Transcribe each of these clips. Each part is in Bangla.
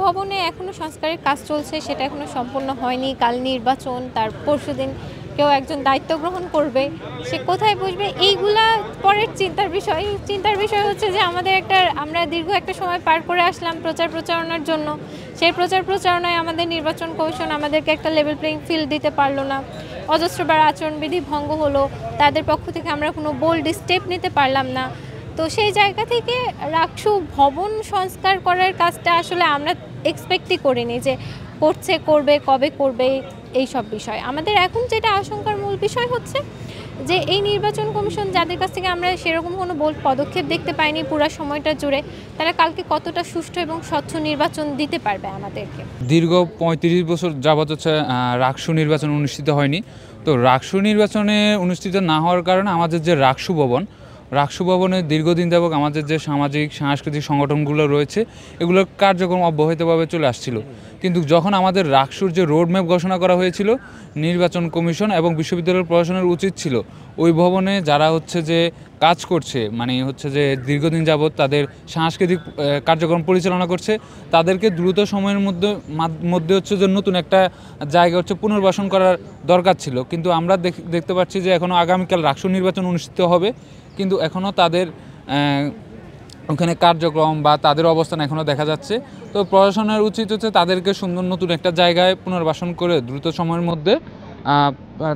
ভবনে এখনো সংস্কারের কাজ চলছে, সেটা এখনো সম্পূর্ণ হয়নি। কাল নির্বাচন, তার পরশুদিন কেউ একজন দায়িত্ব গ্রহণ করবে, সে কোথায় বসবে এইগুলা পরের চিন্তার বিষয়। চিন্তার বিষয় হচ্ছে যে আমরা দীর্ঘ একটা সময় পার করে আসলাম প্রচার প্রচারণার জন্য। সেই প্রচার প্রচারণায় আমাদের নির্বাচন কমিশন আমাদেরকে একটা লেভেল প্লেইং ফিল্ড দিতে পারলো না। অজস্রবার আচরণবিধি ভঙ্গ হলো, তাদের পক্ষ থেকে আমরা কোনো বোল্ড স্টেপ নিতে পারলাম না। তো সেই জায়গা থেকে রাকসু ভবন সংস্কার করার কাজটা আসলে আমরা এক্সপেক্টই করিনি যে করবে, কবে করবে, এই সব বিষয়। আমাদের এখন যেটা আশঙ্কার মূল বিষয় হচ্ছে যে এই নির্বাচন কমিশন, যাদের কাছ থেকে আমরা সেরকম কোনো বোল্ড পদক্ষেপ দেখতে পাইনি পুরো সময়টা জুড়ে, তারা কালকে কতটা সুষ্ঠু এবং স্বচ্ছ নির্বাচন দিতে পারবে আমাদেরকে। দীর্ঘ ৩৫ বছর যাবৎ হচ্ছে রাকসু নির্বাচন অনুষ্ঠিত হয়নি। তো রাকসু নির্বাচনে অনুষ্ঠিত না হওয়ার কারণে আমাদের যে রাকসু ভবনে দীর্ঘদিন যাবত আমাদের যে সামাজিক সাংস্কৃতিক সংগঠনগুলো রয়েছে, এগুলোর কার্যক্রম অব্যাহতভাবে চলে আসছিল। কিন্তু যখন আমাদের রাকসুর যে রোডম্যাপ ঘোষণা করা হয়েছিল, নির্বাচন কমিশন এবং বিশ্ববিদ্যালয়ের প্রশাসনের উচিত ছিল ওই ভবনে যারা হচ্ছে যে কাজ করছে, মানে হচ্ছে যে দীর্ঘদিন যাবৎ তাদের সাংস্কৃতিক কার্যক্রম পরিচালনা করছে, তাদেরকে দ্রুত সময়ের মধ্যে হচ্ছে যে নতুন একটা জায়গা হচ্ছে পুনর্বাসন করার দরকার ছিল। কিন্তু আমরা দেখতে পাচ্ছি যে এখনও আগামীকাল রাকসু নির্বাচন অনুষ্ঠিত হবে, কিন্তু এখনও তাদের ওখানে কার্যক্রম বা তাদের অবস্থান এখনও দেখা যাচ্ছে। তো প্রশাসনের উচিত হচ্ছে তাদেরকে সুন্দর নতুন একটা জায়গায় পুনর্বাসন করে দ্রুত সময়ের মধ্যে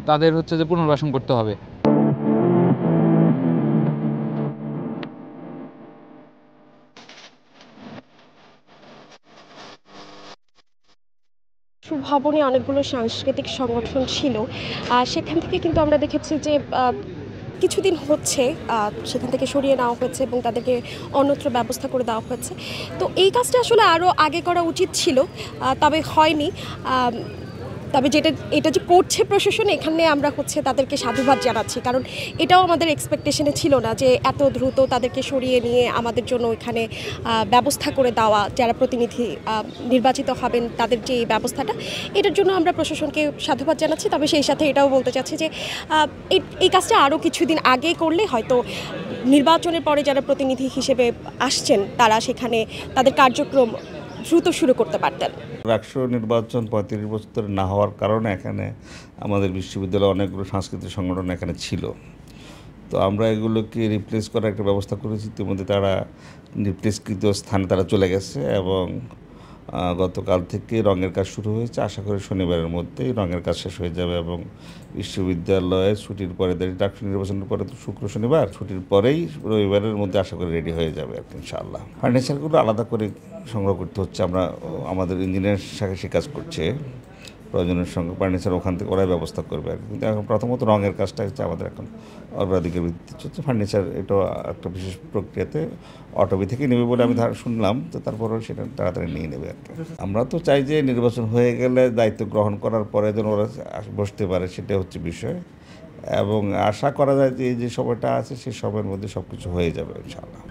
তাদের হচ্ছে যে পুনর্বাসন করতে হবে। ভবনে অনেকগুলো সাংস্কৃতিক সংগঠন ছিল, সেখান থেকে কিন্তু আমরা দেখেছি যে কিছুদিন হচ্ছে সেখান থেকে সরিয়ে নেওয়া হয়েছে এবং তাদেরকে অন্যত্র ব্যবস্থা করে দেওয়া হয়েছে। তো এই কাজটা আসলে আরও আগে করা উচিত ছিল, তবে হয়নি। তবে এটা যে করছে প্রশাসন, এখানে আমরা তাদেরকে সাধুবাদ জানাচ্ছি, কারণ এটাও আমাদের এক্সপেকটেশনে ছিল না যে এত দ্রুত তাদেরকে সরিয়ে নিয়ে আমাদের জন্য এখানে ব্যবস্থা করে দেওয়া, যারা প্রতিনিধি নির্বাচিত হবেন তাদের যে এই ব্যবস্থাটা, এটার জন্য আমরা প্রশাসনকে সাধুবাদ জানাচ্ছি। তবে সেই সাথে এটাও বলতে চাচ্ছি যে এই কাজটা আরও কিছুদিন আগে করলে হয়তো নির্বাচনের পরে যারা প্রতিনিধি হিসেবে আসছেন তারা সেখানে তাদের কার্যক্রম দ্রুত শুরু করতে পারতেন। রাকসু নির্বাচন ৩৫ বছর না হওয়ার কারণে এখানে আমাদের বিশ্ববিদ্যালয়ে অনেকগুলো সাংস্কৃতিক সংগঠন এখানে ছিল। তো আমরা এগুলোকে রিপ্লেস করার একটা ব্যবস্থা করেছি। ইতিমধ্যে তারা রিপ্লেসকৃত স্থানে তারা চলে গেছে এবং গতকাল থেকে রঙের কাজ শুরু হয়েছে। আশা করি শনিবারের মধ্যেই রঙের কাজ শেষ হয়ে যাবে এবং বিশ্ববিদ্যালয়ে ছুটির পরে, রাকসু নির্বাচনের পরে তো শুক্র শনিবার ছুটির পরেই রবিবারের মধ্যে আশা করি রেডি হয়ে যাবে আর কি, ইনশাআল্লাহ। ফার্নিচারগুলো আলাদা করে সংগ্রহ করতে হচ্ছে। আমাদের ইঞ্জিনিয়ার শাখা সে কাজ করছে, প্রয়োজনের সঙ্গে ফার্নিচার ওখান থেকে ওরাই ব্যবস্থা করবে আর কি। কিন্তু এখন প্রথমত রঙের কাজটা হচ্ছে আমাদের এখন অগ্রাধিকার ভিত্তিতে হচ্ছে। ফার্নিচার এটা একটা বিশেষ প্রক্রিয়াতে অটোবি থেকে নেবে বলে আমি শুনলাম, তো তারপরেও সেটা তাড়াতাড়ি নিয়ে নেবে আর কি। আমরা তো চাই যে নির্বাচন হয়ে গেলে দায়িত্ব গ্রহণ করার পরে যেন ওরা বসতে পারে, সেটা হচ্ছে বিষয়। এবং আশা করা যায় যে এই যে সময়টা আছে সেই সময়ের মধ্যে সব কিছু হয়ে যাবে ইনশাআল্লাহ।